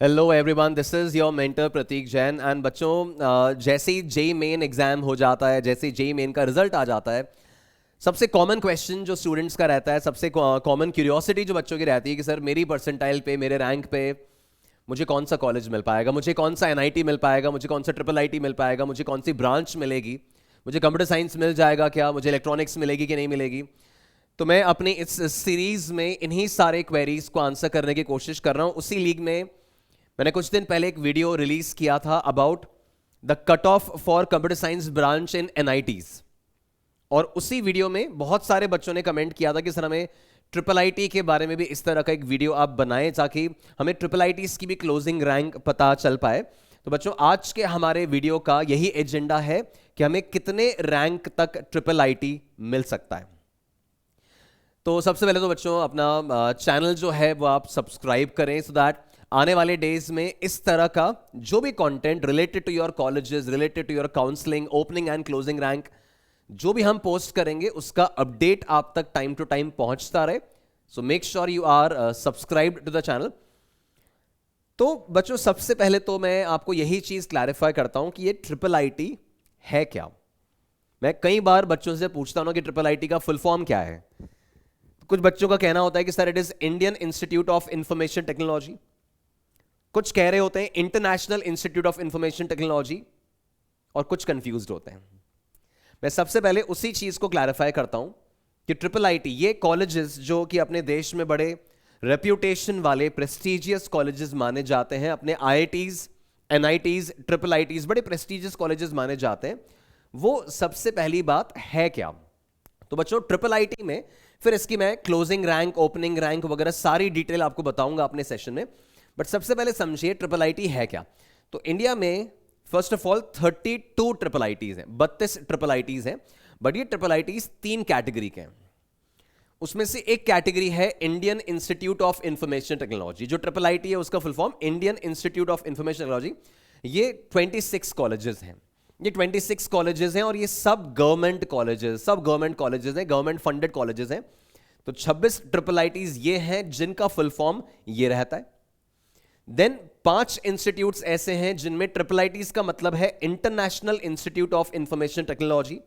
Hello everyone, this is your mentor Prateek Jain. And बच्चों, जैसे ही JEE main exam हो जाता है, जैसे ही जेई मेन का रिजल्ट आ जाता है, सबसे कॉमन क्वेश्चन जो स्टूडेंट्स का रहता है, सबसे कॉमन क्यूरियोसिटी जो बच्चों की रहती है कि सर मेरी परसेंटाइल पे, मेरे रैंक पे मुझे कौन सा कॉलेज मिल पाएगा, मुझे कौन सा एनआईटी मिल पाएगा, मुझे कौन सा ट्रिपल आईटी मिल पाएगा, मुझे कौन सी ब्रांच मिलेगी, मुझे कंप्यूटर साइंस मिल जाएगा क्या, मुझे इलेक्ट्रॉनिक्स मिलेगी कि नहीं मिलेगी। तो मैं अपनी इस सीरीज में इन्हीं सारे क्वेरीज को आंसर करने की कोशिश कर रहा हूं। उसी लीग में मैंने कुछ दिन पहले एक वीडियो रिलीज किया था about the cut off for computer science branch in NITs, और उसी वीडियो में बहुत सारे बच्चों ने कमेंट किया था कि सर हमें ट्रिपल आईटी के बारे में भी इस तरह का एक वीडियो आप बनाएं ताकि हमें ट्रिपल आईटीज की भी क्लोजिंग रैंक पता चल पाए। तो बच्चों, आज के हमारे वीडियो का यही एजेंडा है कि हमें कितने रैंक तक ट्रिपल आईटी मिल सकता है। तो सबसे पहले तो बच्चों, अपना चैनल जो है वो आप सब्सक्राइब करें सो दैट आने वाले डेज में इस तरह का जो भी content related to your colleges, related to your counselling, opening and closing rank, जो भी हम पोस्ट करेंगे उसका अपडेट आप तक टाइम टू टाइम पहुंचता रहे। So make sure you are subscribed to the channel. तो बच्चों, सबसे पहले तो मैं आपको यही चीज क्लैरिफाई करता हूं कि ये ट्रिपल आईटी है क्या। मैं कई बार बच्चों से पूछता हूं कि ट्रिपल आईटी का फुल फॉर्म क्या है। कुछ बच्चों का कहना होता है कि sir it is Indian institute of information technology, कुछ कह रहे होते हैं international institute of information technology, और कुछ कंफ्यूज्ड होते हैं। मैं सबसे पहले उसी चीज को क्लैरिफाई करता हूं कि ट्रिपल आईटी ये कॉलेजेस जो कि अपने देश में बड़े रेप्यूटेशन वाले प्रेस्टिजियस कॉलेजेस माने जाते हैं, अपने आईआईटीज, एनआईटीज, ट्रिपल आईटीज बड़े प्रेस्टिजियस कॉलेजेस माने जाते हैं, वो सबसे पहली बात है क्या। तो बच्चों, ट्रिपल आईटी में फिर इसकी मैं क्लोजिंग रैंक, ओपनिंग रैंक वगैरह सारी डिटेल आपको बताऊंगा अपने सेशन में। बट सबसे पहले समझिए ट्रिपल आईटी है क्या। तो इंडिया में first of all 32 triple ITs हैं, 32 ट्रिपल आईटीज हैं। बट ये ट्रिपल आईटीज 3 कैटेगरी के हैं। उसमें से एक कैटेगरी है Indian institute of information technology. जो ट्रिपल आईटी है उसका full form Indian institute of information technology. ये 26 कॉलेजेस हैं, ये 26 कॉलेजेस हैं, और ये सब गवर्नमेंट कॉलेजेस हैं, गवर्नमेंट फंडेड कॉलेजेस हैं। तो 26 ट्रिपल आईटीज ये हैं जिनका फुल फॉर्म ये रहता है। देन 5 इंस्टीट्यूट्स ऐसे हैं जिनमें ट्रिपल आईटीज का मतलब है international institute of information technology,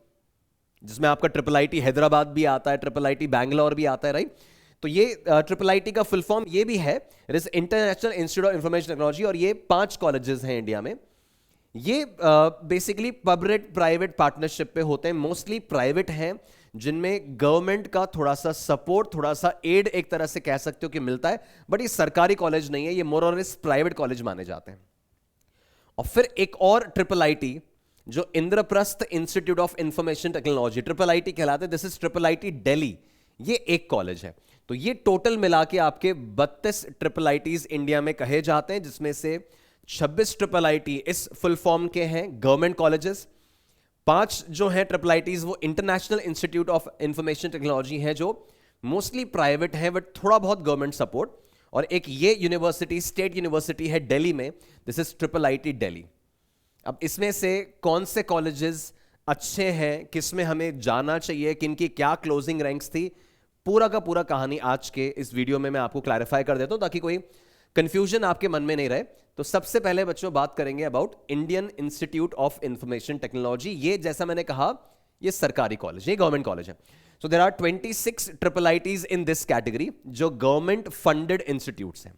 जिसमें आपका ट्रिपल आईटी हैदराबाद भी आता है, ट्रिपल आईटी बैंगलोर भी आता है, राइट। तो ये ट्रिपल आईटी का फुल फॉर्म ये भी है, it is international institute of information technology. और ये 5 कॉलेजेस हैं इंडिया में। ये बेसिकली पब्लिक प्राइवेट पार्टनरशिप पे होते हैं, मोस्टली प्राइवेट हैं, जिनमें गवर्नमेंट का थोड़ा सा सपोर्ट, थोड़ा सा एड एक तरह से कह सकते हो कि मिलता है। बट ये सरकारी कॉलेज नहीं है, ये मोर और लेस प्राइवेट कॉलेज माने जाते हैं। और फिर एक और ट्रिपल आईटी जो Indraprastha institute of information technology triple IT कहलाते हैं, this is triple IT Delhi. ये एक कॉलेज है। तो ये टोटल मिला के आपके 32 ट्रिपल आईटीज इंडिया में कहे जाते हैं, जिसमें से 26 ट्रिपल आईटी इस फुल फॉर्म के हैं, गवर्नमेंट कॉलेजेस। 5 जो हैं ट्रिपल आईटीज वो international institute of information technology है, जो मोस्टली प्राइवेट है बट थोड़ा बहुत गवर्नमेंट सपोर्ट। और एक ये यूनिवर्सिटी, स्टेट यूनिवर्सिटी है दिल्ली में, this is triple IT Delhi. अब इसमें से कौन से कॉलेजेस अच्छे हैं, किस में हमें जाना चाहिए, किन की क्या क्लोजिंग रैंक्स थी, पूरा का पूरा कहानी आज के इस वीडियो में मैं आपको क्लैरिफाई कर देता हूं ताकि कोई कंफ्यूजन आपके मन में नहीं रहे। तो सबसे पहले बच्चों बात करेंगे about Indian institute of information technology. ये जैसा मैंने कहा, ये सरकारी कॉलेज, ये गवर्नमेंट कॉलेज है। So there are 26 triple ITs in this category जो गवर्नमेंट फंडेड इंस्टीट्यूट्स हैं।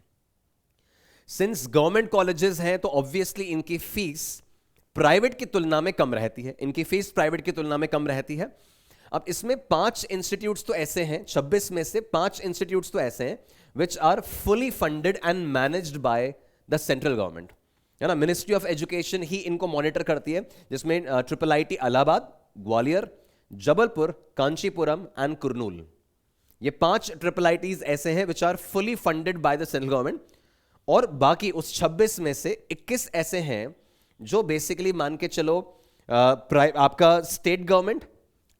सिंस गवर्नमेंट कॉलेजेस हैं तो ऑब्वियसली इनकी फीस प्राइवेट की तुलना में कम रहती है, इनकी फीस प्राइवेट की तुलना में कम रहती है। अब इसमें 5 इंस्टीट्यूट्स तो ऐसे हैं, 26 में से 5 इंस्टीट्यूट्स तो ऐसे हैं which are fully funded and managed by the central government, है ना। मिनिस्ट्री ऑफ एजुकेशन ही इनको मॉनिटर करती है, जिसमें triple IT Allahabad, Gwalior, Jabalpur, Kanchipuram and Kurnool, ये 5 ट्रिपल आईटीज ऐसे हैं which are fully funded by the central government. और बाकी उस 26 में से 21 ऐसे हैं जो बेसिकली मान के चलो आपका state government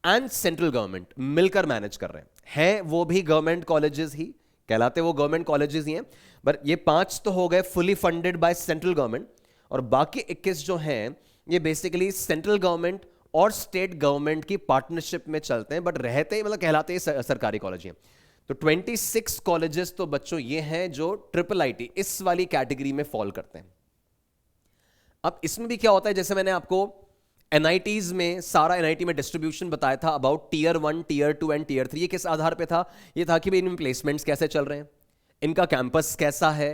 and central government मिलकर मैनेज कर रहे हैं। वो भी गवर्नमेंट कॉलेजेस ही कहलाते, वो गवर्नमेंट कॉलेजेस ही हैं। बट ये 5 तो हो गए fully funded by central government, और बाकी 21 जो हैं ये बेसिकली सेंट्रल गवर्नमेंट और स्टेट गवर्नमेंट की पार्टनरशिप में चलते हैं, बट रहते ही मतलब कहलाते ही सरकारी कॉलेज हैं। तो 26 कॉलेजेस तो बच्चों ये हैं जो ट्रिपल आईटी इस वाली कैटेगरी में फॉल करते हैं। अब इसमें भी क्या होता है, जैसे मैंने आपको एनआईटीज में सारा एनआईटी में डिस्ट्रीब्यूशन बताया था about tier 1, tier 2 and tier 3। ये किस आधार पे था? ये था कि भाई इनमें प्लेसमेंट्स कैसे चल रहे हैं, इनका कैंपस कैसा है,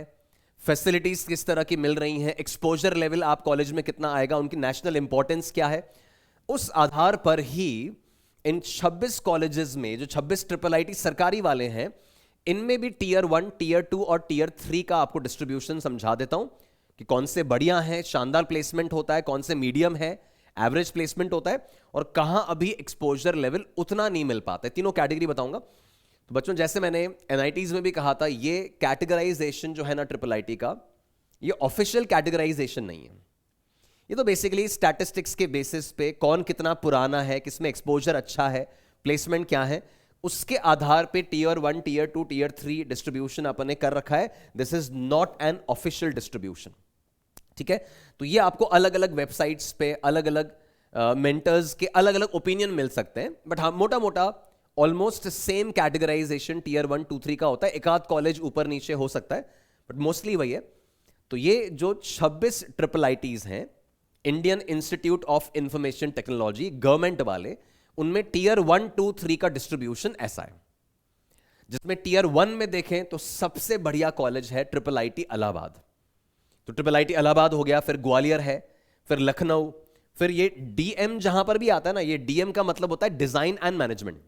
फैसिलिटीज किस तरह की मिल रही हैं, एक्सपोजर लेवल आप कॉलेज में कितना आएगा, उनकी नेशनल इंपॉर्टेंस क्या है। उस आधार पर ही इन 26 कॉलेजेस में जो 26 ट्रिपल आईटी सरकारी वाले हैं, इनमें भी टीयर 1, टीयर 2 और टीयर 3 का आपको डिस्ट्रीब्यूशन समझा देता हूं कि कौन से बढ़िया हैं, शानदार प्लेसमेंट होता है, कौन से मीडियम है, एवरेज प्लेसमेंट होता है, और कहां अभी एक्सपोजर लेवल उतना नहीं मिल पाता है। तीनों कैटेगरी बताऊंगा। तो बच्चों जैसे मैंने एनआईटीज में भी कहा था, ये कैटेगराइजेशन जो है ना ट्रिपल आईटी का, ये ऑफिशियल कैटेगराइजेशन नहीं है। ये तो बेसिकली स्टैटिस्टिक्स के बेसिस पे कौन कितना पुराना है, किसमें एक्सपोजर अच्छा है, प्लेसमेंट क्या है, उसके आधार पे टीयर 1, टीयर 2, टीयर 3 डिस्ट्रीब्यूशन अपन ने कर रखा है। This is not an official distribution, ठीक है। तो ये आपको अलग अलग वेबसाइट्स पे अलग अलग मेंटर्स के अलग अलग ओपिनियन मिल सकते हैं, बट हाँ मोटा मोटा ऑलमोस्ट सेम कैटेगराइजेशन टीयर 1, 2, 3 का होता है। एक आध कॉलेज ऊपर नीचे हो सकता है, बट मोस्टली वही है। तो ये जो 26 ट्रिपल आईटीज हैं, Indian institute of information technology, government वाले, उनमें टीयर 1, 2, 3 का डिस्ट्रीब्यूशन ऐसा है। जिसमें टीयर 1 में देखें तो सबसे बढ़िया कॉलेज है ट्रिपल आईटी इलाहाबाद। तो ट्रिपल आईटी इलाहाबाद हो गया, फिर ग्वालियर है, फिर लखनऊ, फिर ये डीएम जहां पर भी आता है ना, ये डीएम का मतलब होता है डिजाइन एंड मैनेजमेंट।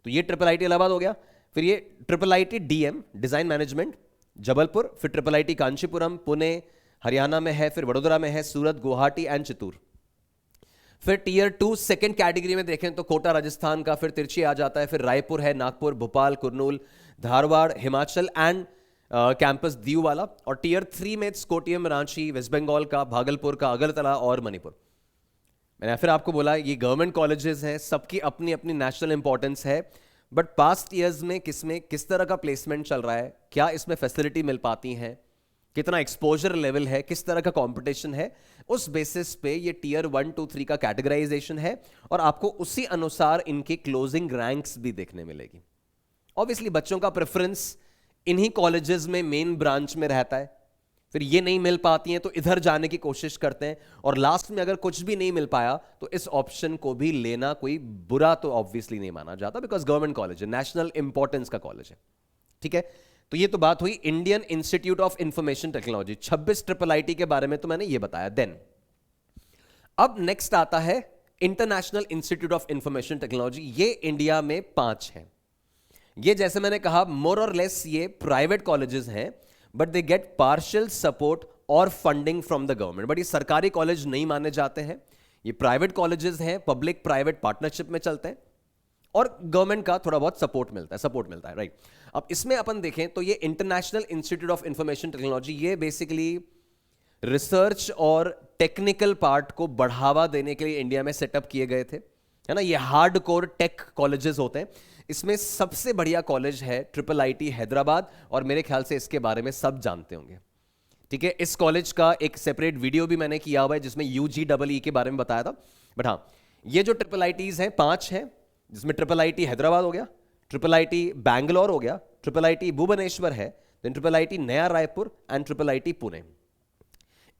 तो ये ट्रिपल आईटी इलाहाबाद हो गया। फिर ये triple IT DM design management Jabalpur, फिर ट्रिपल आईटी कांचीपुरम पुणे हरियाणा में है, फिर वडोदरा में है, सूरत, गुवाहाटी एंड चित्तूर। फिर टीयर 2 सेकंड कैटेगरी में देखें तो कोटा राजस्थान का, फिर तिरची आ जाता है, फिर रायपुर है, नागपुर, भोपाल, कुरनूल, धारवाड़, हिमाचल एंड कैंपस दीव वाला। और टीयर 3 में कोटियम, रांची, वेस्ट बंगाल का, भागलपुर का, अगरतला और मणिपुर। मैंने फिर आपको बोला ये गवर्नमेंट कॉलेजेस हैं, सबकी अपनी अपनी नेशनल इंपॉर्टेंस है, बट पास्ट ईयर्स में किस तरह का प्लेसमेंट चल रहा है, क्या इसमें फैसिलिटी मिल पाती है, कितना एक्सपोजर लेवल है, किस तरह का कंपटीशन है, उस बेसिस पे ये टीयर 1, 2, 3 का कैटेगराइजेशन है। और आपको उसी अनुसार इनकी क्लोजिंग रैंक्स भी देखने मिलेगी। ऑब्वियसली बच्चों का प्रेफरेंस इन्हीं कॉलेजेस में मेन ब्रांच में रहता है, फिर ये नहीं मिल पाती हैं तो इधर जाने की कोशिश करते हैं, और लास्ट में अगर कुछ भी नहीं मिल पाया तो इस ऑप्शन को भी लेना कोई बुरा तो ऑब्वियसली नहीं माना जाता, बिकॉज गवर्नमेंट कॉलेज है, नेशनल इंपॉर्टेंस का कॉलेज है, ठीक है। तो ये तो बात हुई Indian institute of information technology. 26 triple IT के बारे में तो मैंने ये बताया। देन अब नेक्स्ट आता है international institute of information technology. ये इंडिया में 5 है। ये जैसे मैंने कहा मोर और लेस ये प्राइवेट कॉलेजेस हैं, but they get partial support और funding from the government. But ये सरकारी कॉलेज नहीं माने जाते हैं, ये प्राइवेट कॉलेजेस हैं, पब्लिक प्राइवेट पार्टनरशिप में चलते हैं, और गवर्नमेंट का थोड़ा बहुत सपोर्ट मिलता है, राइट। अब इसमें अपन देखें तो ये international institute of information technology, ये बेसिकली रिसर्च और टेक्निकल पार्ट को बढ़ावा देने के लिए इंडिया में सेटअप किए गए थे, है ना। ये हार्ड कोर टेक कॉलेजेस होते हैं। इसमें सबसे बढ़िया कॉलेज है ट्रिपल आईटी हैदराबाद, और मेरे ख्याल से इसके बारे में सब जानते होंगे, ठीक है। इस कॉलेज का एक सेपरेट वीडियो भी मैंने किया हुआ है जिसमें UGEE के बारे में बताया था। बट हाँ, ये जो ट्रिपल आईटीज हैं 5 हैं, जिसमें ट्रिपल आईटी हैदराबाद हो गया, ट्रिपल आईटी बैंगलोर हो गया, ट्रिपल आईटी भुवनेश्वर है, देन ट्रिपल आईटी नया Raipur and triple IT Pune.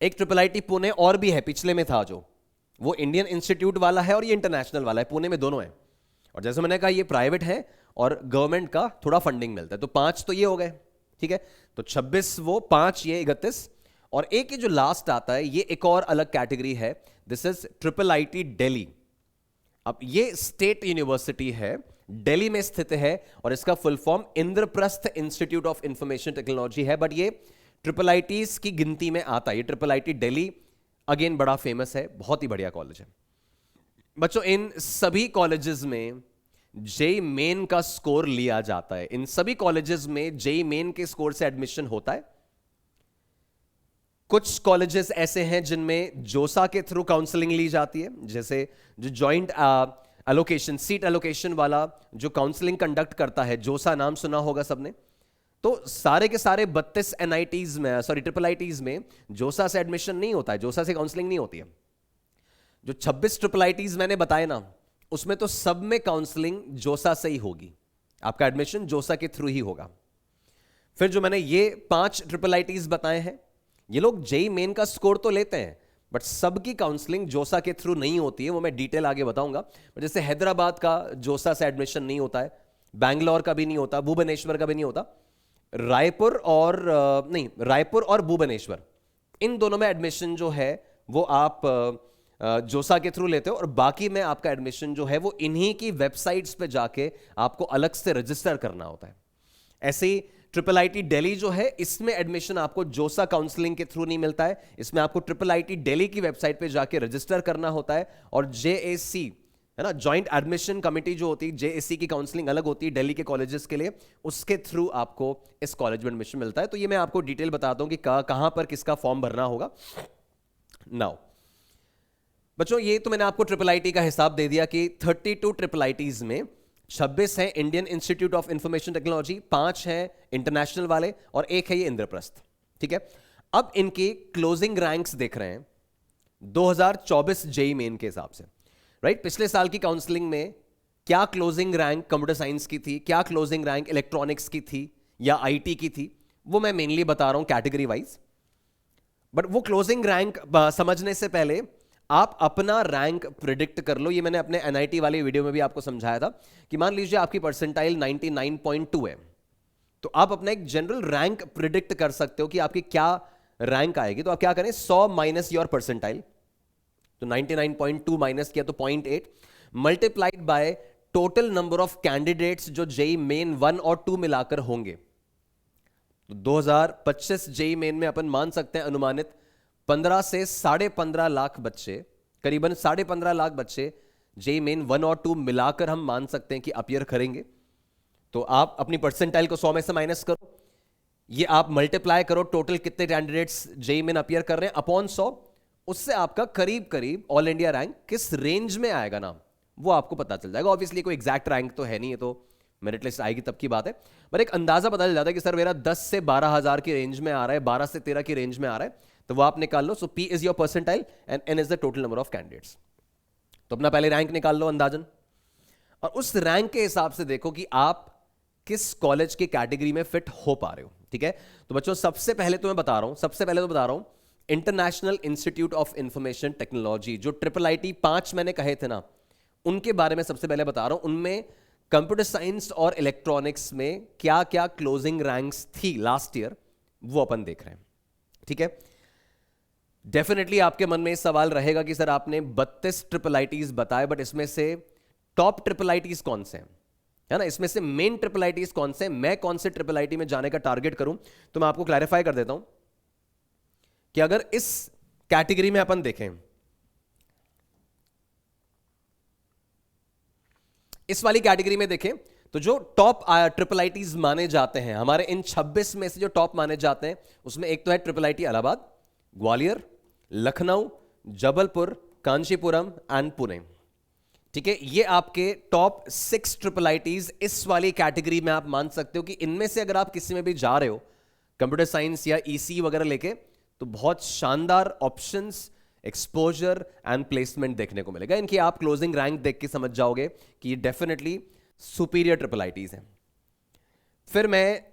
एक ट्रिपल आईटी पुणे और भी है, पिछले में था जो, वो इंडियन इंस्टीट्यूट वाला है और ये इंटरनेशनल वाला है, पुणे में दोनों है। और जैसे मैंने कहा ये प्राइवेट है और गवर्नमेंट का थोड़ा फंडिंग मिलता है। तो 5 तो ये हो गए, ठीक है। तो 26 वो, 5 ये, 31। और एक ये जो लास्ट आता है ये एक और अलग कैटेगरी है, this is triple IT Delhi. अब ये स्टेट यूनिवर्सिटी है, दिल्ली में स्थित है, और इसका full form Indraprastha institute of information technology है। बट ये ट्रिपल आईटीज की गिनती में आता है। ये ट्रिपल आईटी दिल्ली अगेन बड़ा फेमस है, बहुत ही बढ़िया कॉलेज है। बच्चों इन सभी कॉलेजेस में जेई मेन का स्कोर लिया जाता है। इन सभी कॉलेजेस में जेई मेन के स्कोर से एडमिशन होता है। कुछ कॉलेजेस ऐसे हैं जिनमें जोसा के थ्रू काउंसलिंग ली जाती है, जैसे जो जॉइंट एलोकेशन, सीट एलोकेशन वाला जो काउंसलिंग कंडक्ट करता है, जोसा नाम सुना होगा सबने। तो सारे के सारे 32 एनआईटीज में, सॉरी ट्रिपल आईटीज में जोसा से एडमिशन नहीं होता है, जोसा से काउंसलिंग नहीं होती है। जो 26 ट्रिपल आईटीज मैंने बताए ना, उसमें तो सब में काउंसलिंग जोसा से ही होगी। आपका एडमिशन जोसा के थ्रू ही होगा। फिर जो मैंने ये 5 ट्रिपल आईटीज बताए हैं, ये लोग जेई मेन का स्कोर तो लेते हैं, बट सबकी काउंसलिंग जोसा के थ्रू नहीं होती है, वो मैं डिटेल आगे बताऊंगा। जैसे हैदराबाद का जोसा से एडमिशन नहीं होता है, बैंगलोर का भी नहीं होता, भुवनेश्वर का भी नहीं होता, रायपुर और भुवनेश्वर, इन दोनों में एडमिशन जो है वो आप जोसा के थ्रू लेते हो, और बाकी में आपका एडमिशन जो है वो इन्हीं की वेबसाइट्स पे जाके आपको अलग से रजिस्टर करना होता है। ऐसे ही ट्रिपल आईटी दिल्ली जो है, इसमें एडमिशन आपको जोसा काउंसलिंग के थ्रू नहीं मिलता है, इसमें आपको ट्रिपल आईटी दिल्ली की वेबसाइट पे जाके रजिस्टर करना होता है। और जेएसी है ना, जॉइंट एडमिशन कमेटी जो होती है, जेएसी की काउंसलिंग अलग होती है दिल्ली के कॉलेजेस के लिए, उसके थ्रू आपको इस कॉलेज में एडमिशन मिलता है। तो ये मैं आपको डिटेल बताता हूं कि कहां पर किसका फॉर्म भरना होगा। नाउ बच्चों, ये तो मैंने आपको ट्रिपल आईटी का हिसाब दे दिया कि 32 ट्रिपल आईटीज में 26 है Indian institute of information technology, 5 है इंटरनेशनल वाले, और 1 है ये इंद्रप्रस्थ। ठीक है, अब इनकी क्लोजिंग रैंक्स देख रहे हैं 2024 जेई मेन के हिसाब से, राइट। पिछले साल की काउंसलिंग में क्या क्लोजिंग रैंक कंप्यूटर साइंस की थी, क्या क्लोजिंग रैंक इलेक्ट्रॉनिक्स की थी या आईटी की थी, वो मैं मेनली बता रहा हूं कैटेगरी वाइज। बट वो क्लोजिंग रैंक समझने से पहले आप अपना रैंक प्रिडिक्ट कर लो। ये मैंने अपने एनआईटी वाली वीडियो में भी आपको समझाया था कि मान लीजिए आपकी परसेंटाइल 99.2 है, तो आप अपना एक जनरल रैंक प्रिडिक्ट कर सकते हो कि आपकी क्या रैंक आएगी। तो आप क्या करें, 100 माइनस योर परसेंटाइल, तो 99.2 माइनस किया तो 0.8, multiplied by total number of candidates जो जेई मेन 1 और 2 मिलाकर होंगे। तो 2025 जेई मेन में अपन मान सकते हैं अनुमानित 15 से 15.5 लाख बच्चे, करीबन 15.5 लाख बच्चे जेई मेन 1 और 2 मिलाकर हम मान सकते हैं कि अपीयर करेंगे। तो आप अपनी परसेंटाइल को 100 में से माइनस करो, ये आप मल्टीप्लाई करो टोटल कितने कैंडिडेट्स जेई मेन अपीयर कर रहे हैं अपॉन 100, उससे आपका करीब करीब ऑल इंडिया रैंक किस रेंज में आएगा ना, वो आपको पता चल जाएगा। ऑब्वियसली कोई एग्जैक्ट रैंक तो है नहीं, है तो मेरिट लिस्ट आएगी तब की बात है, पर एक अंदाजा पता चल जाता है कि सर मेरा 10 से 12,000 की रेंज में आ रहा है, 12 से 13 की रेंज में आ रहा है, तो वो आप निकाल लो। सो P is your percentile and N is the total number of candidates. तो अपना पहले रैंक निकाल लो अंदाजन, और उस रैंक के हिसाब से देखो कि आप किस कॉलेज की कैटेगरी में फिट हो पा रहे हो। ठीक है, तो बच्चों सबसे पहले तो बता रहा हूं international institute of information technology, जो ट्रिपल आईटी 5 मैंने कहे थे ना, उनके बारे में सबसे पहले बता रहा हूं। उनमें कंप्यूटर साइंस और इलेक्ट्रॉनिक्स में क्या क्या क्लोजिंग रैंक्स थी लास्ट ईयर, वो अपन देख रहे हैं। ठीक है, डेफिनेटली आपके मन में सवाल रहेगा कि सर आपने 32 ट्रिपल आईटीज बताए, बट इसमें से टॉप ट्रिपल आईटीज कौन से हैं, है ना, इसमें से मेन ट्रिपल आईटीज कौन से, मैं कौन से ट्रिपल आईटी में जाने का टारगेट करूं। तो मैं आपको क्लैरिफाई कर देता हूं कि अगर इस कैटेगरी में अपन देखें, इस वाली कैटेगरी में देखें, तो जो टॉप ट्रिपल आईटीज माने जाते हैं हमारे इन 26 में से, जो टॉप माने जाते हैं, उसमें एक तो है triple IT Allahabad, Gwalior, Lucknow, Jabalpur, Kanchipuram and Pune. ठीक है, ये आपके टॉप 6 ट्रिपल आईटीज इस वाली कैटेगरी में आप मान सकते हो कि इनमें से अगर आप किसी में भी जा रहे हो कंप्यूटर साइंस या ईसी वगैरह लेके, तो बहुत शानदार ऑप्शंस, एक्सपोजर एंड प्लेसमेंट देखने को मिलेगा। इनकी आप क्लोजिंग रैंक देख के समझ जाओगे कि ये डेफिनेटली सुपीरियर ट्रिपल आईटीज हैं। फिर मैं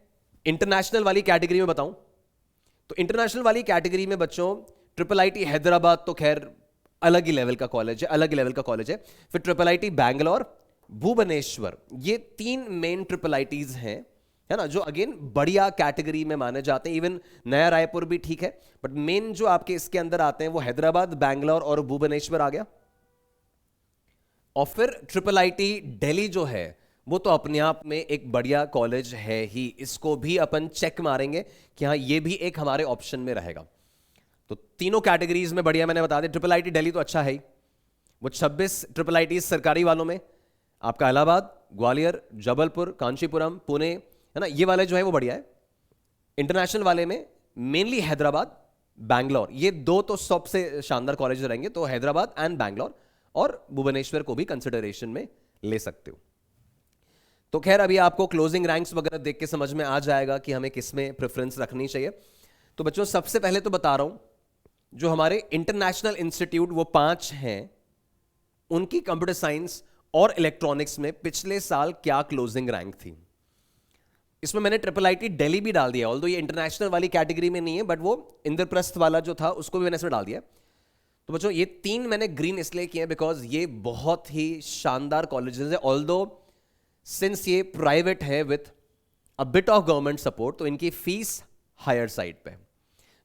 इंटरनेशनल वाली कैटेगरी में बताऊं, तो इंटरनेशनल वाली कैटेगरी में बच्चों ट्रिपल आईटी हैदराबाद तो खैर अलग ही लेवल का कॉलेज है, अलग ही लेवल का कॉलेज है। फिर ट्रिपल आईटी बैंगलोर, भुवनेश्वर, ये 3 मेन ट्रिपल आईटीज हैं, है ना, जो अगेन बढ़िया कैटेगरी में माने जाते हैं। इवन नया रायपुर भी ठीक है, बट मेन जो आपके इसके अंदर आते हैं वो हैदराबाद, बैंगलोर और भुवनेश्वर आ गया। और फिर ट्रिपल आईटी दिल्ली जो है वो तो अपने आप में एक बढ़िया कॉलेज है ही, इसको भी अपन चेक मारेंगे कि हाँ ये भी एक हमारे ऑप्शन में रहेगा। तो तीनों कैटेगरीज में बढ़िया मैंने बता दिया। ट्रिपल आईटी दिल्ली तो अच्छा है ही, वो 26 ट्रिपल आईटी सरकारी वालों में आपका इलाहाबाद, ग्वालियर, जबलपुर, कांचीपुरम, पुणे, है ना, ये वाले जो है वो बढ़िया है। इंटरनेशनल वाले में मेनली हैदराबाद, बैंगलोर, ये 2 तो सबसे शानदार कॉलेज रहेंगे, तो हैदराबाद एंड बैंगलोर, और भुवनेश्वर को भी कंसिडरेशन में ले सकते हो। तो खैर अभी आपको क्लोजिंग रैंक्स वगैरह देख के समझ में आ जाएगा कि हमें किसमें प्रेफरेंस रखनी चाहिए। तो बच्चों सबसे पहले तो बता रहा हूं, जो हमारे इंटरनेशनल इंस्टीट्यूट वो 5 हैं, उनकी कंप्यूटर साइंस और इलेक्ट्रॉनिक्स में पिछले साल क्या क्लोजिंग रैंक थी। इसमें मैंने ट्रिपल आईटी दिल्ली भी डाल दिया, ऑल्दो ये इंटरनेशनल वाली कैटेगरी में नहीं है, बट वो इंद्रप्रस्थ वाला जो था उसको भी मैंने इसमें डाल दिया। तो बच्चों ये 3 मैंने ग्रीन इसलिए किए बिकॉज ये बहुत ही शानदार कॉलेजेस है, ऑल्दो सिंस ये प्राइवेट है with a bit of government support, तो इनकी फीस हायर साइड पे।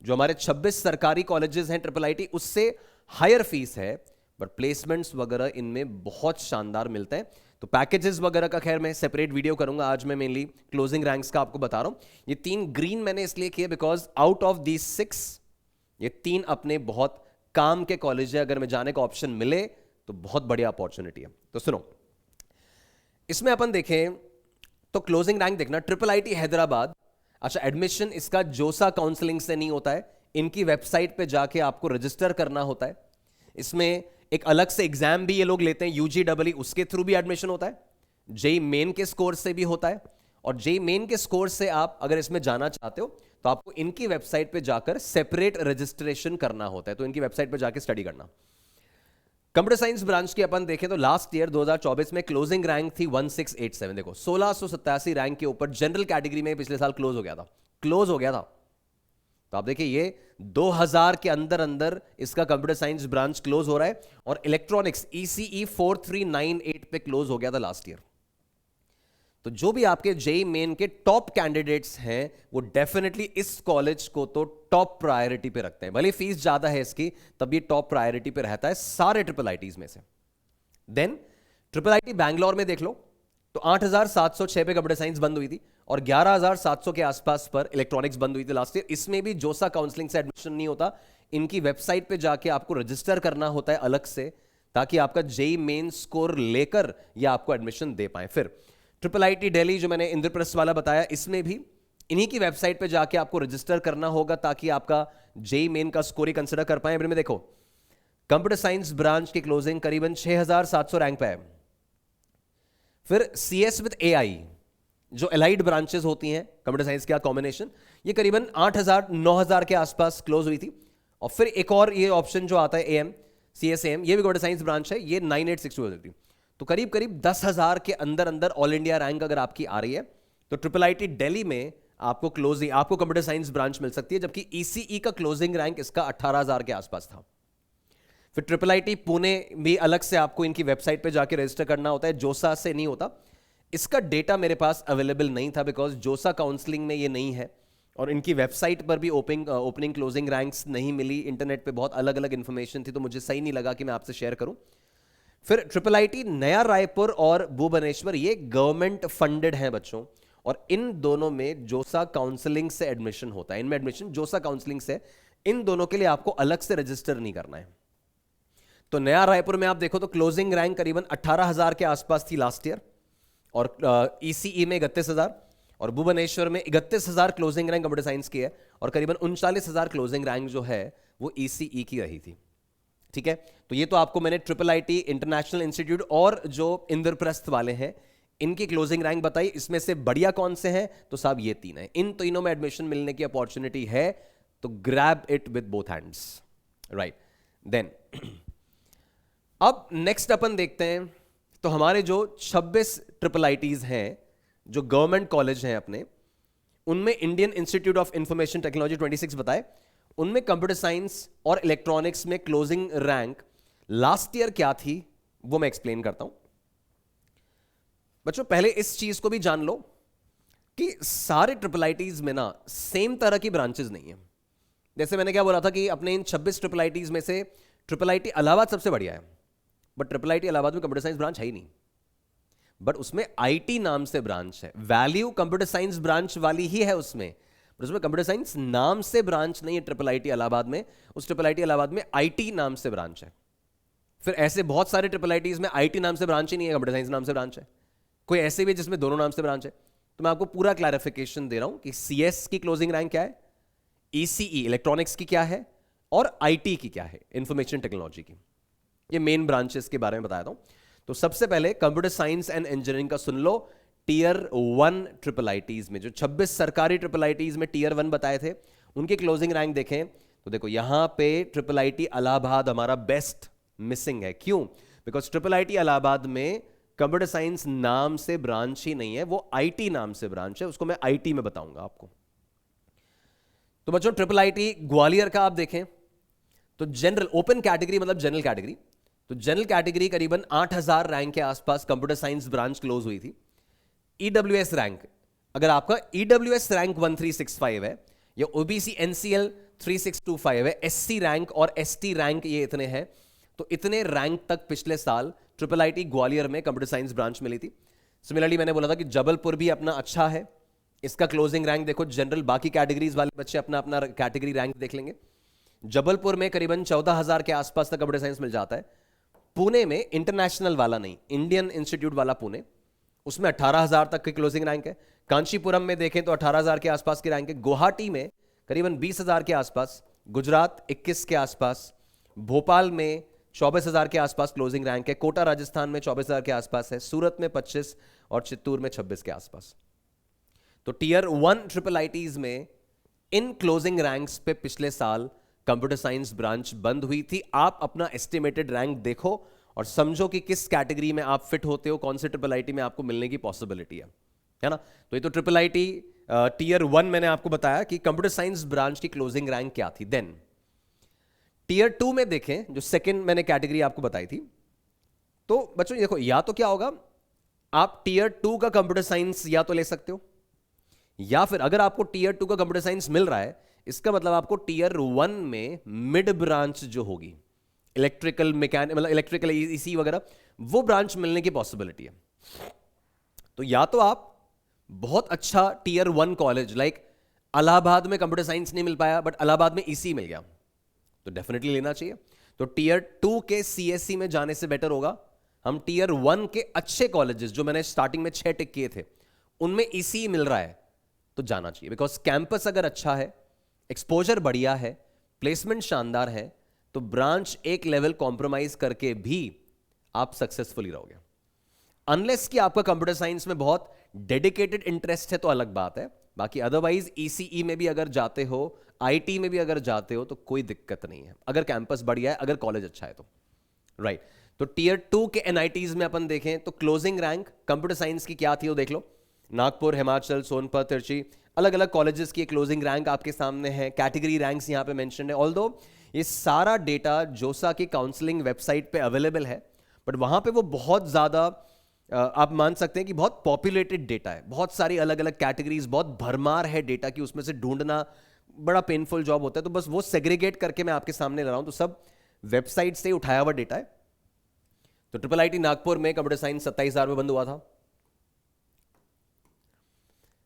जो हमारे 26 सरकारी कॉलेजेस हैं ट्रिपल आईटी उससे हायर फीस है, बट प्लेसमेंट्स वगैरह इनमें बहुत शानदार मिलते हैं। तो पैकेजेस वगैरह का खैर मैं सेपरेट वीडियो करूंगा, आज मैं मेनली क्लोजिंग रैंक्स का आपको बता रहा हूं। ये 3 ग्रीन मैंने इसलिए किए बिकॉज आउट ऑफ दीज 6 ये 3 अपने बहुत काम के कॉलेज है, अगर मैं जाने का ऑप्शन मिले तो बहुत बढ़िया अपॉर्चुनिटी है। तो सुनो, इसमें अपन देखें तो क्लोजिंग रैंक देखना, ट्रिपल आईटी हैदराबाद, अच्छा एडमिशन इसका जोसा काउंसलिंग से नहीं होता है, इनकी वेबसाइट पे जाके आपको रजिस्टर करना होता है। इसमें एक अलग से एग्जाम भी ये लोग लेते हैं यूजीडब्ल्यू, उसके थ्रू भी एडमिशन होता है, जेई मेन के स्कोर से भी होता है, और जेई मेन के स्कोर से आप अगर इसमें जाना चाहते हो तो आपको इनकी वेबसाइट पे जाकर सेपरेट रजिस्ट्रेशन करना होता है, तो इनकी वेबसाइट पे जाकर स्टडी करना। कंप्यूटर साइंस ब्रांच की अपन देखें तो लास्ट ईयर 2024 में क्लोजिंग रैंक थी 1687, देखो 1687 रैंक के ऊपर जनरल कैटेगरी में पिछले साल क्लोज हो गया था। तो आप देखिए ये 2000 के अंदर अंदर इसका कंप्यूटर साइंस ब्रांच क्लोज हो रहा है, और इलेक्ट्रॉनिक्स ECE 4398 पे क्लोज हो गया था लास्ट ईयर। तो जो भी आपके जेई मेन के टॉप कैंडिडेट्स हैं वो डेफिनेटली इस कॉलेज को तो टॉप प्रायोरिटी पे रखते हैं, भले फीस ज्यादा है इसकी तब ये टॉप प्रायोरिटी पे रहता है सारे ट्रिपल आईटीज में से। देन ट्रिपल आईटी बैंगलोर में देख लो तो 8706 पे कंप्यूटर साइंस बंद हुई थी और 11700 के आसपास पर इलेक्ट्रॉनिक्स बंद हुई थी लास्ट ईयर। इसमें भी जोसा काउंसलिंग से एडमिशन नहीं होता, इनकी वेबसाइट पे जाके आपको रजिस्टर करना होता है अलग से, ताकि आपका जेई मेन स्कोर लेकर ये आपको एडमिशन दे पाए। फिर ट्रिपल आईटी दिल्ली जो मैंने इंद्रप्रस्थ वाला बताया, इसमें भी इन्हीं की वेबसाइट पे जाके आपको रजिस्टर करना होगा ताकि आपका जेई मेन का स्कोर ही कंसिडर कर पाए। में देखो कंप्यूटर साइंस ब्रांच की क्लोजिंग करीबन 6700 रैंक पे है। फिर CS विद AI जो एलाइड ब्रांचेस होती हैं कंप्यूटर साइंस का कॉम्बिनेशन, ये करीबन 8000 9000 के आसपास क्लोज हुई थी। और फिर एक और ये ऑप्शन जो आता है AM CSAM, ये भी कंप्यूटर साइंस ब्रांच है, ये 9862 थी। तो करीब करीब 10,000 के अंदर अंदर ऑल इंडिया रैंक अगर आपकी आ रही है तो ट्रिपल आईटी दिल्ली में आपको आपको कंप्यूटर साइंस ब्रांच मिल सकती है, जबकि ECE का क्लोजिंग रैंक इसका 18,000 के आसपास था। फिर ट्रिपल आईटी पुणे भी अलग से आपको इनकी वेबसाइट पे जाके रजिस्टर करना होता है, जोसा से नहीं होता। इसका डेटा मेरे पास अवेलेबल नहीं था बिकॉज जोसा काउंसलिंग में ये नहीं है, और इनकी वेबसाइट पर भी ओपनिंग क्लोजिंग रैंक्स नहीं मिली, इंटरनेट पे बहुत अलग अलग इंफॉर्मेशन थी, तो मुझे सही नहीं लगा कि मैं आपसे शेयर करूं। फिर ट्रिपल आईटी नया रायपुर और भुवनेश्वर ये गवर्नमेंट फंडेड हैं बच्चों, और इन दोनों में जोसा काउंसलिंग से एडमिशन होता है, इनमें एडमिशन जोसा काउंसलिंग से, इन दोनों के लिए आपको अलग से रजिस्टर नहीं करना है। तो नया रायपुर में आप देखो तो क्लोजिंग रैंक करीबन 18,000 के आसपास थी लास्ट ईयर, और ECE में 31,000, और भुवनेश्वर में 31,000 क्लोजिंग रैंक कंप्यूटर साइंस की है, और करीबन 39,000 क्लोजिंग रैंक जो है वो ECE की रही थी। ठीक है, तो ये तो आपको मैंने ट्रिपल आईटी, इंटरनेशनल इंस्टीट्यूट और जो इंद्रप्रस्थ वाले हैं इनकी क्लोजिंग रैंक बताई। इसमें से बढ़िया कौन से हैं तो साहब ये 3 हैं, इन तीनों में एडमिशन मिलने की अपॉर्चुनिटी है, तो grab it with both hands, right. Then अब नेक्स्ट अपन देखते हैं तो हमारे जो 26 ट्रिपल आईटीज हैं जो गवर्नमेंट कॉलेज हैं अपने, उनमें Indian institute of information technology 26 बताए, उनमें कंप्यूटर साइंस और इलेक्ट्रॉनिक्स में क्लोजिंग रैंक लास्ट ईयर क्या थी वो मैं एक्सप्लेन करता हूं। बच्चों पहले इस चीज को भी जान लो कि सारे ट्रिपल आईटीज में ना सेम तरह की ब्रांचेस नहीं है। जैसे मैंने क्या बोला था कि अपने इन 26 ट्रिपल आईटीज में से ट्रिपल आईटी इलाहाबाद सबसे बढ़िया है, बट ट्रिपल आईटी इलाहाबाद में कंप्यूटर साइंस ब्रांच है ही नहीं, बट उसमें आईटी नाम से ब्रांच है। वैल्यू कंप्यूटर साइंस ब्रांच वाली ही है उसमें, बट उसमें कंप्यूटर साइंस नाम से ब्रांच नहीं है ट्रिपल आईटी इलाहाबाद में। उस ट्रिपल आईटी इलाहाबाद में आईटी नाम से ब्रांच है। फिर ऐसे बहुत सारे ट्रिपल आईटीज में आईटी नाम से ब्रांच ही नहीं है, कंप्यूटर साइंस नाम से ब्रांच है। कोई ऐसे भी जिसमें दोनों नाम से ब्रांच है। तो मैं आपको पूरा क्लैरिफिकेशन दे रहा हूं कि CS की क्लोजिंग रैंक क्या है, ECE इलेक्ट्रॉनिक्स की क्या है, और IT की क्या है, इंफॉर्मेशन टेक्नोलॉजी की। ये मेन ब्रांचेस के बारे में बताया हूं। तो सबसे पहले कंप्यूटर साइंस एंड इंजीनियरिंग का सुन लो। टीयर 1 ट्रिपल आईटीज में जो 26 सरकारी ट्रिपल आईटीज में टीयर 1 बताए थे उनकी क्लोजिंग रैंक देखें तो देखो यहां पे ट्रिपल आईटी इलाहाबाद हमारा बेस्ट मिसिंग है। क्यों? बिकॉज ट्रिपल आईटी इलाहाबाद में कंप्यूटर साइंस नाम से ब्रांच ही नहीं है, वो आईटी नाम से ब्रांच है, उसको मैं आईटी में बताऊंगा आपको। तो बच्चों ट्रिपल आईटी ग्वालियर का आप देखें तो जनरल ओपन कैटेगरी मतलब जनरल कैटेगरी, तो जनरल कैटेगरी करीबन 8000 रैंक के आसपास कंप्यूटर साइंस ब्रांच क्लोज हुई थी। ईडब्ल्यूएस रैंक, अगर आपका ईडब्ल्यूएस रैंक 1365 है या ओबीसी एनसीएल 3625 है, एससी रैंक और एसटी रैंक ये इतने हैं, तो इतने रैंक तक पिछले साल ट्रिपल आईटी ग्वालियर में कंप्यूटर साइंस ब्रांच मिली थी। सिमिलरली मैंने बोला था कि जबलपुर भी अपना अच्छा है, इसका क्लोजिंग रैंक देखो, जनरल बाकी कैटेगरीज वाले बच्चे अपना अपना कैटेगरी रैंक देख लेंगे। जबलपुर में करीबन 14000 के आसपास तक कंप्यूटर साइंस मिल जाता है। पुणे में इंटरनेशनल वाला नहीं, इंडियन इंस्टीट्यूट वाला पुणे, उसमें 18000 तक की क्लोजिंग रैंक है। कांचीपुरम में देखें तो 18000 के आसपास की रैंक है। गुवाहाटी में करीबन 20000 के आसपास, गुजरात 21 के आसपास, भोपाल में 24000 के आसपास क्लोजिंग रैंक है, कोटा राजस्थान में 24000 के आसपास है, सूरत में 25 और चित्तूर में 26 के आसपास। तो टीयर 1 ट्रिपल आईटीज में इन क्लोजिंग रैंक्स पे पिछले साल कंप्यूटर साइंस ब्रांच बंद हुई थी। आप अपना एस्टिमेटेड रैंक देखो और समझो कि किस कैटेगरी में आप फिट होते हो, कौन से ट्रिपल आईटी में आपको मिलने की पॉसिबिलिटी है ना। तो ये तो ट्रिपल आईटी टीयर 1 मैंने आपको बताया कि कंप्यूटर साइंस ब्रांच की क्लोजिंग रैंक क्या थी। देन टीयर 2 में देखें, जो सेकंड मैंने कैटेगरी आपको बताई थी, तो बच्चों देखो या तो क्या होगा, आप टीयर 2 का कंप्यूटर साइंस या तो ले सकते हो, या फिर अगर आपको टीयर 2 का कंप्यूटर साइंस मिल रहा है, इसका मतलब आपको टीयर 1 में मिड ब्रांच जो होगी, इलेक्ट्रिकल मैकेनिकल मतलब इलेक्ट्रिकल ईसी वगैरह, वो ब्रांच मिलने की पॉसिबिलिटी है। तो या तो आप बहुत अच्छा टीयर 1 कॉलेज लाइक इलाहाबाद में कंप्यूटर साइंस नहीं मिल पाया बट इलाहाबाद में ईसी मिल गया, तो डेफिनेटली लेना चाहिए। तो टीयर 2 के सीएससी में जाने से बेटर होगा हम टीयर 1 के अच्छे कॉलेजेस जो मैंने स्टार्टिंग में 6 टिक किए थे उनमें ईसी मिल रहा है तो जाना चाहिए। बिकॉज कैंपस अगर अच्छा है, एक्सपोजर बढ़िया है, प्लेसमेंट शानदार है, तो ब्रांच एक लेवल कॉम्प्रोमाइज करके भी आप सक्सेसफुली रहोगे। अनलेस कि आपका कंप्यूटर साइंस में बहुत डेडिकेटेड इंटरेस्ट है तो अलग बात है, बाकी अदरवाइज ईसीई में भी अगर जाते हो, आईटी में भी अगर जाते हो तो कोई दिक्कत नहीं है, अगर कैंपस बढ़िया है, अगर कॉलेज अच्छा है तो राइट। तो टीयर 2 के एनआईटीज में अपन देखें तो क्लोजिंग रैंक कंप्यूटर साइंस की क्या थी वो देख लो। नागपुर, हिमाचल, सोनपत, तिरची, अलग अलग कॉलेजेस की क्लोजिंग रैंक आपके सामने है। कैटेगरी रैंक्स यहां पे मेंशन है। ऑल्दो ये सारा डेटा जोसा की काउंसलिंग वेबसाइट पे अवेलेबल है, बट वहां पे वो बहुत ज्यादा आप मान सकते हैं कि बहुत पॉपुलेटेड डेटा है, बहुत सारी अलग अलग कैटेगरीज, बहुत भरमार है डेटा की, उसमें से ढूंढना बड़ा पेनफुल जॉब होता है। तो बस वो सेग्रीगेट करके मैं आपके सामने ला रहा हूं, तो सब वेबसाइट से उठाया हुआ डेटा है। तो ट्रिपल आईटी नागपुर में कंप्यूटर साइंस 27000 में बंद हुआ था।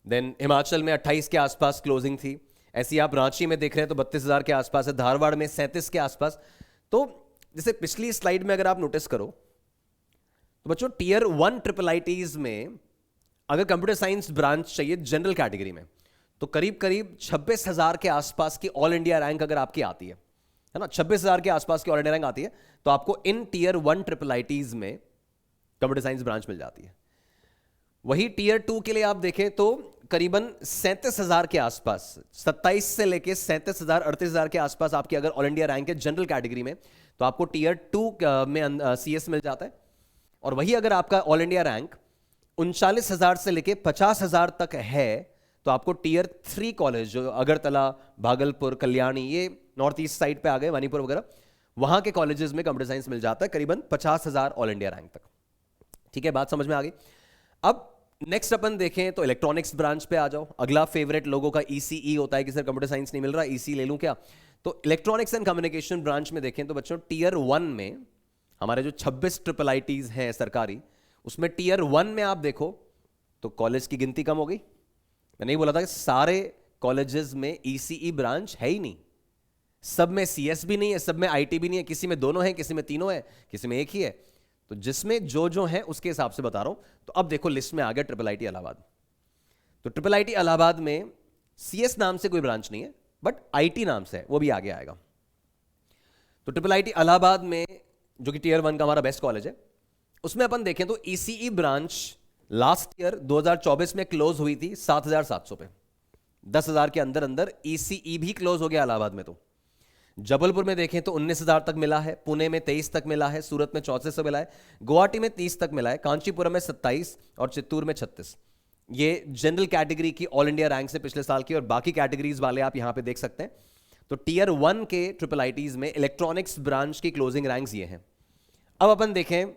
देन हिमाचल में 28 के आसपास क्लोजिंग थी। ऐसी आप रांची में देख रहे हैं तो 32000 के आसपास है, धारवाड़ में 37 के आसपास। तो जैसे पिछली स्लाइड में अगर आप नोटिस करो तो बच्चों टीयर 1 ट्रिपल आईटीज में अगर कंप्यूटर साइंस ब्रांच चाहिए जनरल कैटेगरी में तो करीब करीब 26000 के आसपास की ऑल इंडिया रैंक अगर आपकी आती है ना, 26000 के आसपास की ऑल इंडिया रैंक आती है, तो आपको इन टीयर 1 ट्रिपल आईटीज में कंप्यूटर साइंस ब्रांच मिल जाती है। वही टीयर 2 के लिए आप देखें तो करीबन 37000 के आसपास, 27 से लेके 37000 38000 के आसपास आपकी अगर ऑल इंडिया रैंक है जनरल कैटेगरी में तो आपको टीयर 2 में सीएस मिल जाता है। और वही अगर आपका ऑल इंडिया रैंक 39000 से लेके 50000 तक है तो आपको टीयर 3 कॉलेज जो अगरतला, भागलपुर, कल्याणी, ये नॉर्थ ईस्ट साइड पे आ गए, मणिपुर वगैरह, वहां के कॉलेजेस में कंप्यूटर साइंस मिल जाता है करीबन 50000 ऑल इंडिया रैंक तक। ठीक है, बात समझ में आ गई। अब नेक्स्ट अपन देखें तो इलेक्ट्रॉनिक्स ब्रांच पे आ जाओ। अगला फेवरेट लोगों का ईसीई होता है कि सर कंप्यूटर साइंस नहीं मिल रहा, ईसी ले लूं क्या। तो इलेक्ट्रॉनिक्स एंड कम्युनिकेशन ब्रांच में देखें तो बच्चों टीयर 1 में हमारे जो 26 ट्रिपल आईटीज हैं सरकारी, उसमें टीयर 1 में आप देखो तो कॉलेज की गिनती कम हो गई। मैं नहीं बोला था कि सारे कॉलेजेस में ईसीई ब्रांच है ही नहीं, सब में सीएस भी नहीं है, सब में आईटी भी नहीं है, किसी में दोनों है, किसी में तीनों है, किसी में एक ही है। तो जिसमें जो है उसके हिसाब से बता रहा हूं। तो अब देखो लिस्ट में आ गया ट्रिपल आईटी इलाहाबाद। तो ट्रिपल आईटी इलाहाबाद में सीएस नाम से कोई ब्रांच नहीं है बट आईटी नाम से है, वो भी आगे आएगा। तो ट्रिपल आईटी इलाहाबाद में जो कि टीयर 1 का हमारा बेस्ट कॉलेज है, उसमें अपन देखें तो ईसीई ब्रांच लास्ट ईयर 2024 में क्लोज हुई थी 7700 पे, 10000 के अंदर अंदर ईसीई भी क्लोज हो गया इलाहाबाद में। तो जबलपुर में देखें तो 19,000 तक मिला है, पुणे में 23 तक मिला है, सूरत में 3400 मिला है, गुवाहाटी में 30 तक मिला है, कांचीपुरम में 27 और चित्तूर में 36। ये जनरल कैटेगरी की ऑल इंडिया रैंक से पिछले साल की, और बाकी कैटेगरीज वाले आप यहां पे देख सकते हैं। तो टीयर 1 के ट्रिपल आईटीज में इलेक्ट्रॉनिक्स ब्रांच की क्लोजिंग रैंक्स ये हैं। अब अपन देखें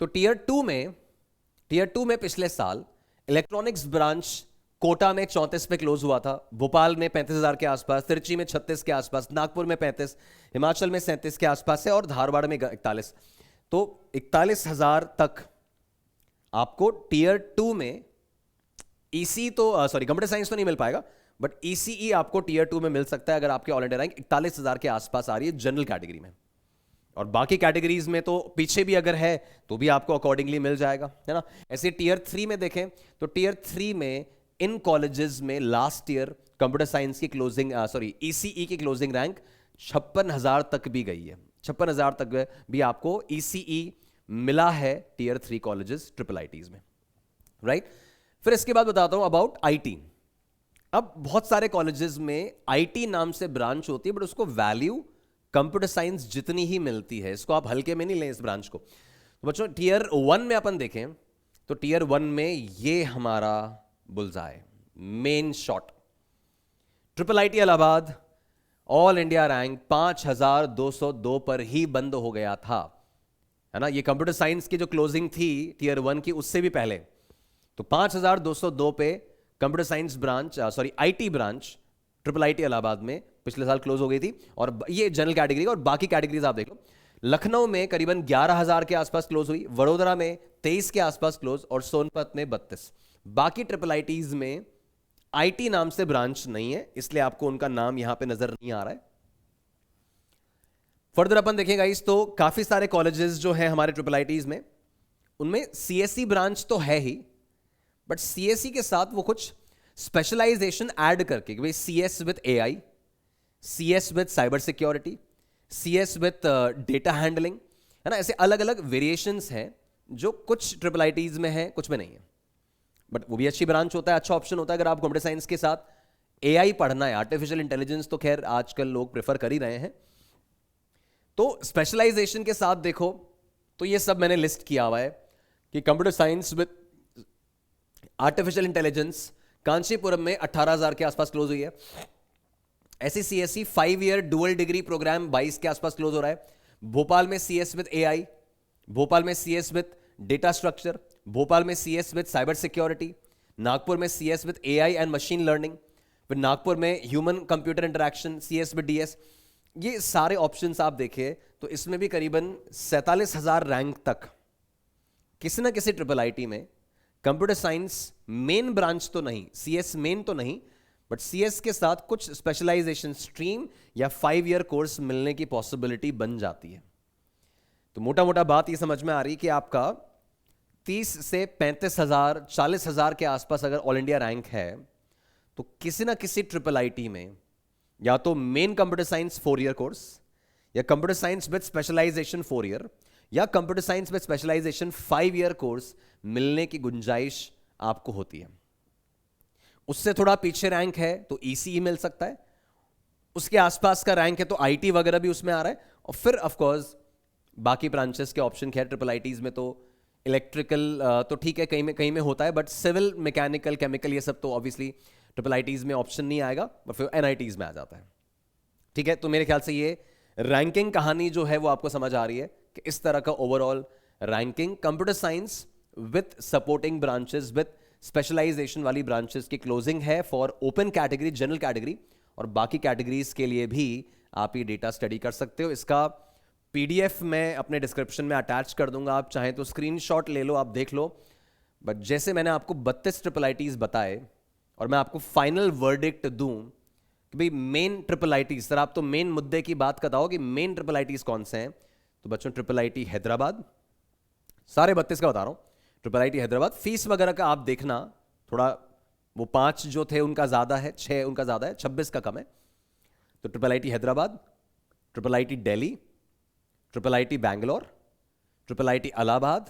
तो टीयर 2 में पिछले साल इलेक्ट्रॉनिक्स ब्रांच कोटा में 34 पे क्लोज हुआ था, भोपाल में 35,000 के आसपास, तिरची में 36 के आसपास, नागपुर में 35, हिमाचल में 37 के आसपास है और धारवाड़ में 41। तो 41,000 तक आपको टीयर 2 में ईसी तो कंप्यूटर साइंस तो नहीं मिल पाएगा, बट ईसीई आपको टीयर 2 में मिल सकता है अगर आपके ऑल इंडिया रैंक 41,000 के आसपास आ रही है जनरल कैटेगरी में। और बाकी कैटेगरीज में तो पीछे भी अगर है तो भी आपको अकॉर्डिंगली मिल जाएगा, है ना। ऐसे टीयर 3 में देखें तो टीयर 3 में इन कॉलेजेस में लास्ट ईयर कंप्यूटर साइंस की क्लोजिंग ईसीई की क्लोजिंग रैंक 56,000 तक भी गई है। 56,000 तक भी आपको ईसीई मिला है टीयर 3 कॉलेजेस ट्रिपल आईटीज में, राइट। फिर इसके बाद बताता हूं अबाउट आईटी। अब बहुत सारे कॉलेजेस में आईटी नाम से ब्रांच होती है, बट उसको वैल्यू कंप्यूटर साइंस जितनी ही मिलती है, इसको आप हल्के में नहीं लें इस ब्रांच को। तो बच्चों टीयर 1 में अपन देखें तो टीयर 1 में ये हमारा बुलजाए main shot, triple IT Allahabad all India rank 5,202 पर ही बंद हो गया था, है ना। ये कंप्यूटर साइंस की जो क्लोजिंग थी टीयर 1 की उससे भी पहले, तो 5,202 पे computer science branch IT branch triple IT Allahabad में पिछले साल क्लोज हो गई थी। और ये जनरल कैटेगरी और बाकी कैटेगरीज आप देख लो। लखनऊ में करीबन 11,000 के आसपास क्लोज हुई, वडोदरा में 23 के आसपास क्लोज और सोनपत में 32। बाकी ट्रिपल आईटीज में आईटी नाम से ब्रांच नहीं है, इसलिए आपको उनका नाम यहां पे नजर नहीं आ रहा है। फर्दर अपन देखेंगे गाइस तो काफी सारे कॉलेजेस जो हैं हमारे ट्रिपल आईटीज में, उनमें सीएससी ब्रांच तो है ही, बट सीएससी के साथ वो कुछ स्पेशलाइजेशन ऐड करके, भाई CS with AI, CS with cyber security, CS with data handling, है ना। ऐसे अलग अलग वेरिएशंस हैं जो कुछ ट्रिपल आईटीज में है, कुछ में नहीं है, बट वो भी अच्छी ब्रांच होता है, अच्छा ऑप्शन होता है अगर आप कंप्यूटर साइंस के साथ एआई पढ़ना है। आर्टिफिशियल इंटेलिजेंस तो खैर आजकल लोग प्रेफर कर ही रहे हैं। तो स्पेशलाइजेशन के साथ देखो तो ये सब मैंने लिस्ट किया हुआ है कि computer science with artificial intelligence Kanchipuram में 18,000 के आसपास क्लोज हुई है। ऐसी CSC 5 year dual degree programme 22 के आसपास क्लोज हो रहा है। भोपाल में सीएस विद एआई, भोपाल में CS with data structure, Bhopal में CS with cyber security, Nagpur में CS with AI and machine learning, फिर नागपुर में human computer interaction CS with DS. ये सारे ऑप्शंस आप देखिए तो इसमें भी करीबन 47,000 रैंक तक किसी ना किसी ट्रिपल आईटी में कंप्यूटर साइंस मेन ब्रांच तो नहीं, सीएस मेन तो नहीं, बट सीएस के साथ कुछ स्पेशलाइजेशन स्ट्रीम या 5 ईयर कोर्स मिलने की पॉसिबिलिटी बन जाती है। तो मोटा मोटा बात ये समझ में आ रही कि आपका 30 से 35,000 40,000 के आसपास अगर ऑल इंडिया रैंक है तो किसी ना किसी ट्रिपल आईटी में या तो main computer science 4 year course, या computer science with specialization 4 year, या computer science with specialization 5 year course मिलने की गुंजाइश आपको होती है। उससे थोड़ा पीछे रैंक है तो ईसीई मिल सकता है, उसके आसपास का रैंक है तो आईटी वगैरह भी उसमें आ रहा है, और फिर ऑफ कोर्स बाकी ब्रांचेस के ऑप्शन है। ट्रिपल आईटीज में तो इलेक्ट्रिकल तो ठीक है, कहीं में होता है, बट सिविल, मैकेनिकल, केमिकल ये सब तो ऑब्वियसली ट्रिपल आईटीज में ऑप्शन नहीं आएगा, बट फिर एनआईटीज में आ जाता है। ठीक है, तो मेरे ख्याल से ये रैंकिंग कहानी जो है वो आपको समझ आ रही है कि इस तरह का overall ranking computer science with supporting branches with specialisation वाली ब्रांचेस की क्लोजिंग है for open category, general category, और बाकी कैटेगरीज के लिए भी आप ये डेटा स्टडी कर सकते हो। इसका पीडीएफ मैं अपने डिस्क्रिप्शन में अटैच कर दूंगा, आप चाहें तो स्क्रीनशॉट ले लो, आप देख लो। बट जैसे मैंने आपको 32 ट्रिपल आईटीज बताए और मैं आपको फाइनल वर्डिक्ट दूं कि भाई मेन ट्रिपल आईटी, सर आप तो मेन मुद्दे की बात बताओ कि मेन ट्रिपल आईटीज कौन से हैं, तो बच्चों ट्रिपल आईटी हैदराबाद, सारे 32 का बता रहा हूं, ट्रिपल आईटी हैदराबाद। फीस वगैरह का आप देखना थोड़ा, वो 5 जो थे उनका ज्यादा है, 6 उनका ज्यादा है, 26 का कम है। तो triple IT Hyderabad, triple IT Delhi, triple IT Bangalore, triple IT Allahabad,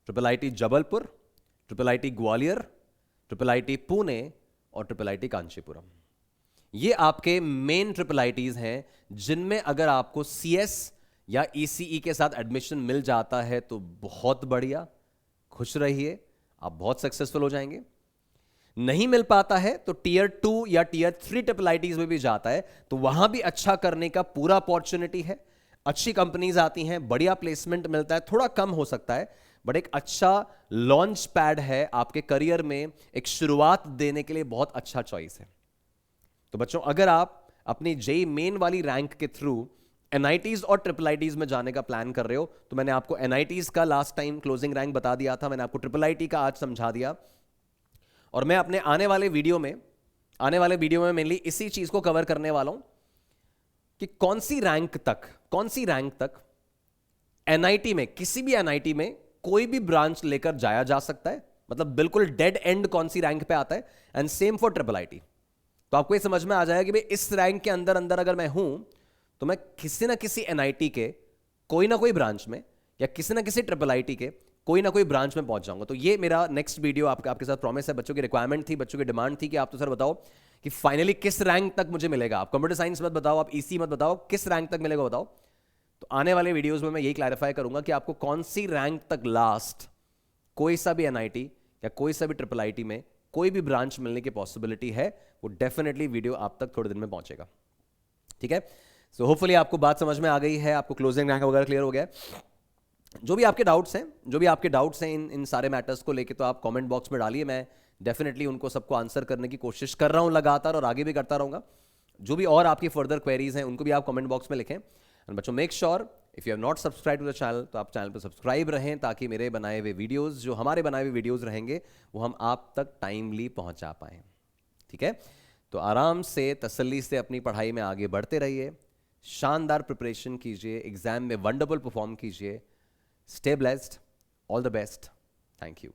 triple IT Jabalpur, triple IT Gwalior, triple IT Pune और ट्रिपल आईटी कांचीपुरम। ये आपके मेन ट्रिपल आईटीज हैं जिनमें अगर आपको सीएस या ईसीई के साथ एडमिशन मिल जाता है तो बहुत बढ़िया, खुश रहिए, आप बहुत सक्सेसफुल हो जाएंगे। नहीं मिल पाता है तो टीयर 2 या टीयर 3 ट्रिपल आईटीज में भी जाता है, तो वहां भी अच्छा करने का पूरा अपॉर्चुनिटी है। अच्छी कंपनीज आती हैं, बढ़िया प्लेसमेंट मिलता है, थोड़ा कम हो सकता है बट एक अच्छा लॉन्च पैड है आपके करियर में, एक शुरुआत देने के लिए बहुत अच्छा चॉइस है। तो बच्चों, अगर आप अपनी जेई मेन वाली रैंक के थ्रू एनआईटीज और ट्रिपल आईटीज में जाने का प्लान कर रहे हो, तो मैंने आपको एनआईटीज का लास्ट टाइम क्लोजिंग रैंक बता दिया था, मैंने आपको ट्रिपल आईटी का आज समझा दिया, और मैं अपने आने वाले वीडियो में मेनली इसी चीज को कवर करने वाला हूं कि कौन सी रैंक तक एनआईटी में, किसी भी एनआईटी में कोई भी ब्रांच लेकर जाया जा सकता है, मतलब बिल्कुल डेड एंड कौन सी रैंक पे आता है, and same for triple IT. तो आपको ये समझ में आ जाएगा कि भाई इस रैंक के अंदर अंदर अगर मैं हूं तो मैं किसी ना किसी एनआईटी के कोई ना कोई ब्रांच में या किसी ना किसी ट्रिपल आईटी के कोई ना कोई ब्रांच में पहुंच जाऊंगा। तो ये मेरा नेक्स्ट वीडियो आपके साथ प्रॉमिस है। बच्चों की रिक्वायरमेंट थी, बच्चों की डिमांड थी कि आप तो सर बताओ कि फाइनली किस रैंक तक मुझे मिलेगा। आप कंप्यूटर साइंस मत बताओ, आप ईसी मत बताओ, किस रैंक तक मिलेगा बताओ। तो आने वाले वीडियोस में मैं यही क्लैरिफाई करूंगा कि आपको कौन सी रैंक तक लास्ट कोई सा भी एनआईटी या कोई सा भी ट्रिपल आईटी में कोई भी ब्रांच मिलने की पॉसिबिलिटी है, वो डेफिनेटली वीडियो आप तक थोड़े दिन में पहुंचेगा। ठीक है, सो होपफुली आपको बात समझ में आ गई है, आपको क्लोजिंग रैंक वगैरह क्लियर हो गया है। जो भी आपके डाउट्स हैं इन सारे मैटर्स को लेके, तो आप कमेंट बॉक्स में डालिए, मैं डेफिनेटली उनको सबको आंसर करने की कोशिश कर रहा हूं लगातार, और आगे भी करता रहूंगा। जो भी और आपकी फर्दर क्वेरीज हैं उनको भी आप कमेंट बॉक्स में लिखें। एंड बच्चों, make sure if you have not subscribe to the channel, तो आप चैनल पर सब्सक्राइब रहें, ताकि मेरे बनाए हुए वीडियोस, जो हमारे बनाए हुए वीडियोस रहेंगे, वो हम आप तक टाइमली पहुंचा पाएं। ठीक है, तो आराम से तसल्ली से अपनी पढ़ाई में आगे बढ़ते रहिए, शानदार प्रिपरेशन कीजिए, एग्जाम में वंडरफुल परफॉर्म कीजिए। Stay blessed. All the best. Thank you.